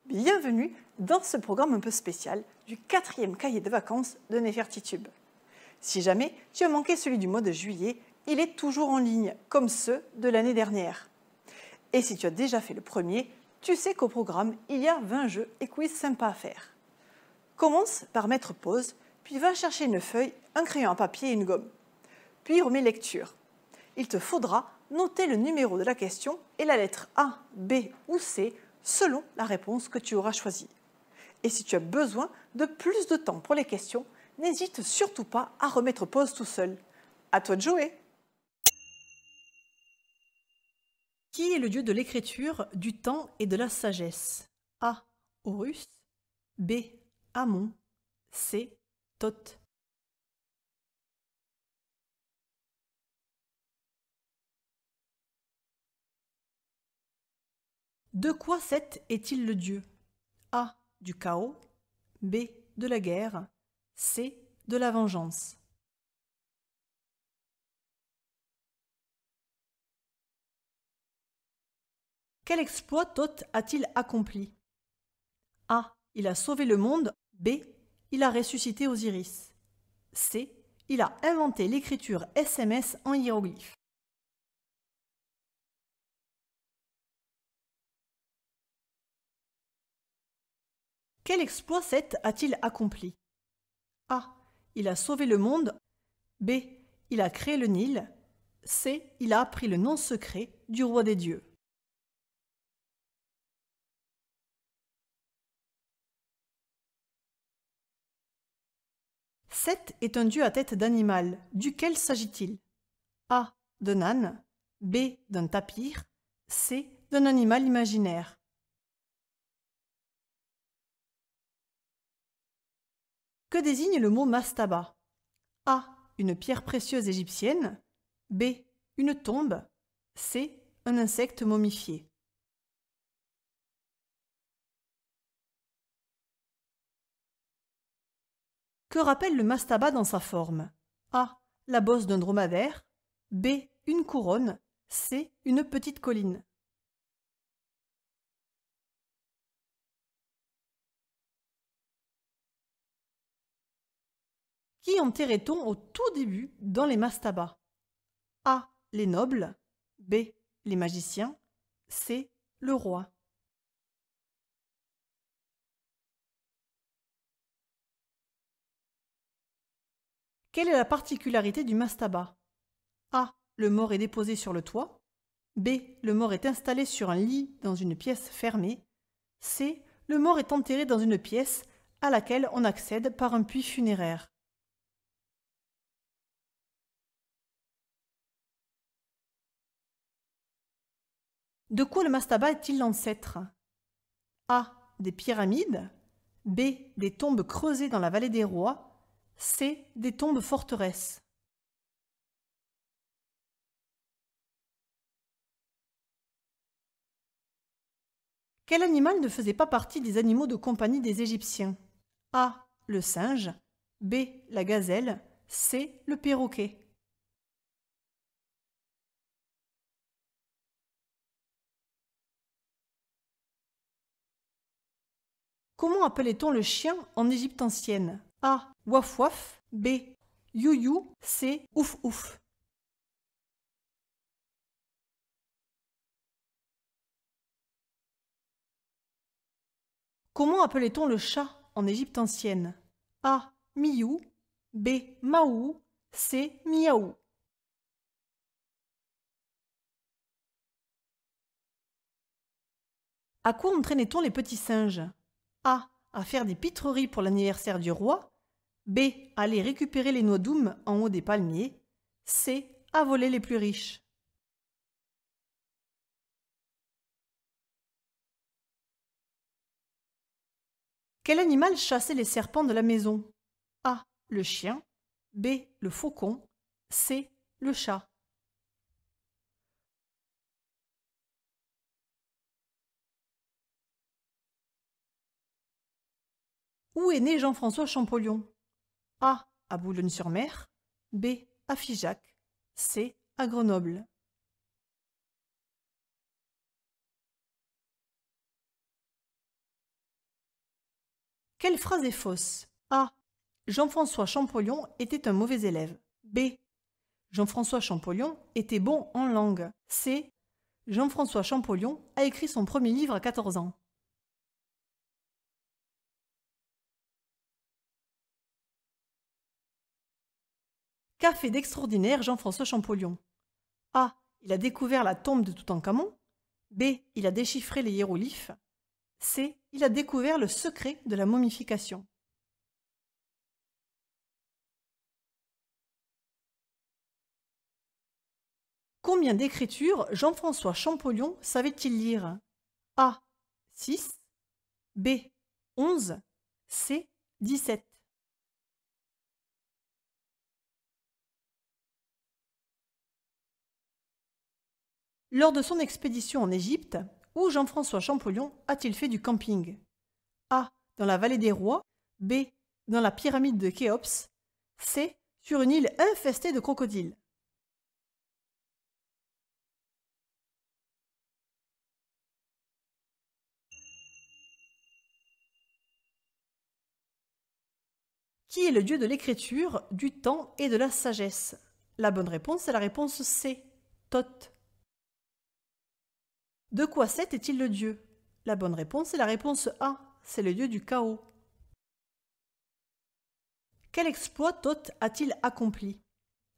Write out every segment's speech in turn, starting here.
Bienvenue dans ce programme un peu spécial du 4e cahier de vacances de Nefertitube. Si jamais tu as manqué celui du mois de juillet, il est toujours en ligne, comme ceux de l'année dernière. Et si tu as déjà fait le premier, tu sais qu'au programme, il y a 20 jeux et quiz sympas à faire. Commence par mettre pause, puis va chercher une feuille, un crayon à papier et une gomme. Puis remets lecture. Il te faudra noter le numéro de la question et la lettre A, B ou C selon la réponse que tu auras choisie. Et si tu as besoin de plus de temps pour les questions, n'hésite surtout pas à remettre pause tout seul. À toi de jouer! Qui est le dieu de l'écriture, du temps et de la sagesse? A. Horus. B. Amon. C. Thoth. De quoi Seth est-il le dieu? A. Du chaos. B. De la guerre. C. De la vengeance. Quel exploit Thoth a-t-il accompli? A. Il a sauvé le monde. B. Il a ressuscité Osiris. C. Il a inventé l'écriture SMS en hiéroglyphes. Quel exploit Seth a-t-il accompli? A. Il a sauvé le monde. B. Il a créé le Nil. C. Il a appris le nom secret du roi des dieux. Seth est un dieu à tête d'animal. Duquel s'agit-il? A. D'un âne. B. D'un tapir. C. D'un animal imaginaire. Que désigne le mot mastaba? A. Une pierre précieuse égyptienne. B. Une tombe. C. Un insecte momifié. Que rappelle le mastaba dans sa forme? A. La bosse d'un dromadaire. B. Une couronne. C. Une petite colline. Qui enterrait-on au tout début dans les mastabas? A. Les nobles. B. Les magiciens. C. Le roi. Quelle est la particularité du mastaba? A. Le mort est déposé sur le toit. B. Le mort est installé sur un lit dans une pièce fermée. C. Le mort est enterré dans une pièce à laquelle on accède par un puits funéraire. De quoi le mastaba est-il l'ancêtre? A. Des pyramides. B. Des tombes creusées dans la vallée des rois. C. Des tombes forteresses. Quel animal ne faisait pas partie des animaux de compagnie des Égyptiens? A. Le singe. B. La gazelle. C. Le perroquet. Comment appelait-on le chien en Égypte ancienne? A. Waf waf. B. You. C. Ouf ouf. Comment appelait-on le chat en Égypte ancienne? A. Miou. B. Maou. C. Miaou. À quoi entraînait-on les petits singes? A. À faire des pitreries pour l'anniversaire du roi. B. À aller récupérer les noix d'oum en haut des palmiers. C. À voler les plus riches. Quel animal chassait les serpents de la maison? A. Le chien. B. Le faucon. C. Le chat. Où est né Jean-François Champollion? A. À Boulogne-sur-Mer. B. À Figeac. C. À Grenoble. Quelle phrase est fausse? A. Jean-François Champollion était un mauvais élève. B. Jean-François Champollion était bon en langue. C. Jean-François Champollion a écrit son premier livre à 14 ans. Qu'a fait d'extraordinaire Jean-François Champollion? A. Il a découvert la tombe de Toutankhamon. B. Il a déchiffré les hiéroglyphes. C. Il a découvert le secret de la momification. Combien d'écritures Jean-François Champollion savait-il lire? A. 6. B. 11. C. 17. Lors de son expédition en Égypte, où Jean-François Champollion a-t-il fait du camping? A. Dans la vallée des rois. B. Dans la pyramide de Khéops. C. Sur une île infestée de crocodiles. Qui est le dieu de l'écriture, du temps et de la sagesse? La bonne réponse est la réponse C. Thoth. De quoi Seth est-il le dieu? La bonne réponse est la réponse A. C'est le dieu du chaos. Quel exploit Thoth a-t-il accompli?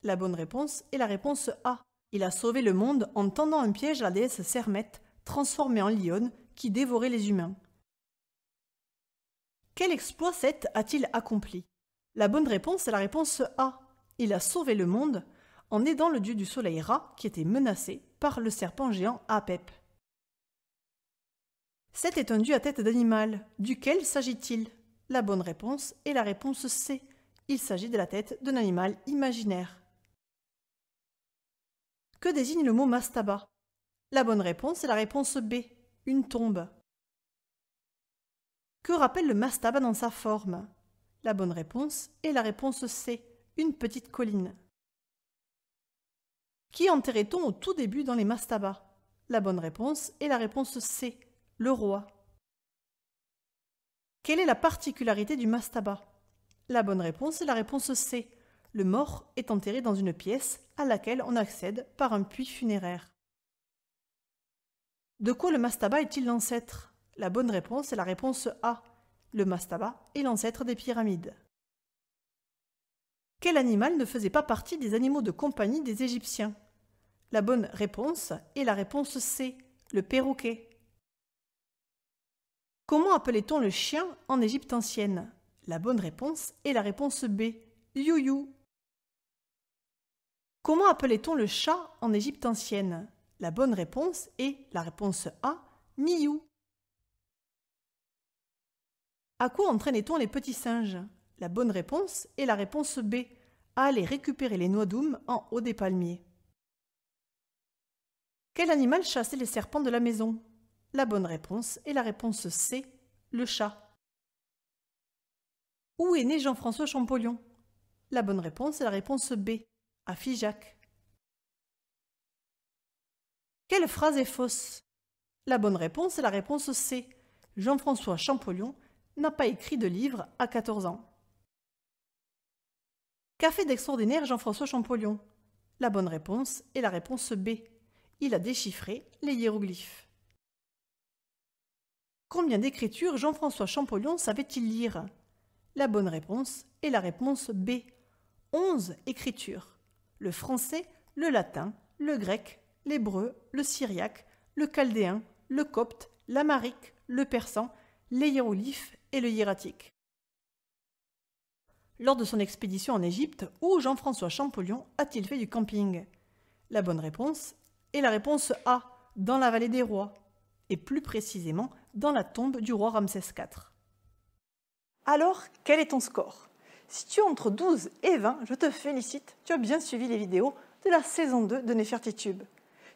La bonne réponse est la réponse A. Il a sauvé le monde en tendant un piège à la déesse Sermet, transformée en lionne, qui dévorait les humains. Quel exploit Seth a-t-il accompli? La bonne réponse est la réponse A. Il a sauvé le monde en aidant le dieu du soleil Ra qui était menacé par le serpent géant Apep. Seth est un dieu à tête d'animal. Duquel s'agit-il? La bonne réponse est la réponse C. Il s'agit de la tête d'un animal imaginaire. Que désigne le mot mastaba? La bonne réponse est la réponse B. Une tombe. Que rappelle le mastaba dans sa forme? La bonne réponse est la réponse C. Une petite colline. Qui enterrait-on au tout début dans les mastabas? La bonne réponse est la réponse C. Le roi. Quelle est la particularité du mastaba? La bonne réponse est la réponse C. Le mort est enterré dans une pièce à laquelle on accède par un puits funéraire. De quoi le mastaba est-il l'ancêtre? La bonne réponse est la réponse A. Le mastaba est l'ancêtre des pyramides. Quel animal ne faisait pas partie des animaux de compagnie des Égyptiens? La bonne réponse est la réponse C. Le perroquet. Comment appelait-on le chien en Égypte ancienne? La bonne réponse est la réponse B. Youyou. Comment appelait-on le chat en Égypte ancienne? La bonne réponse est la réponse A. Miou. À quoi entraînait-on les petits singes? La bonne réponse est la réponse B. À aller récupérer les noix d'oum en haut des palmiers. Quel animal chassait les serpents de la maison? La bonne réponse est la réponse C. Le chat. Où est né Jean-François Champollion? La bonne réponse est la réponse B. À Figeac. Quelle phrase est fausse? La bonne réponse est la réponse C. Jean-François Champollion n'a pas écrit de livre à 14 ans. Qu'a fait d'extraordinaire Jean-François Champollion? La bonne réponse est la réponse B. Il a déchiffré les hiéroglyphes. Combien d'écritures Jean-François Champollion savait-il lire? La bonne réponse est la réponse B. 11 écritures. Le français, le latin, le grec, l'hébreu, le syriaque, le chaldéen, le copte, l'amharique, le persan, les hiéroglyphes et le hiératique. Lors de son expédition en Égypte, où Jean-François Champollion a-t-il fait du camping? La bonne réponse est la réponse A, dans la vallée des rois, et plus précisément dans la tombe du roi Ramsès IV. Alors, quel est ton score? Si tu es entre 12 et 20, je te félicite, tu as bien suivi les vidéos de la saison 2 de Nefertitube.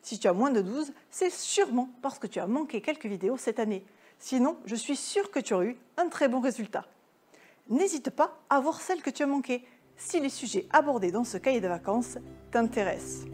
Si tu as moins de 12, c'est sûrement parce que tu as manqué quelques vidéos cette année. Sinon, je suis sûre que tu aurais eu un très bon résultat. N'hésite pas à voir celles que tu as manquées, si les sujets abordés dans ce cahier de vacances t'intéressent.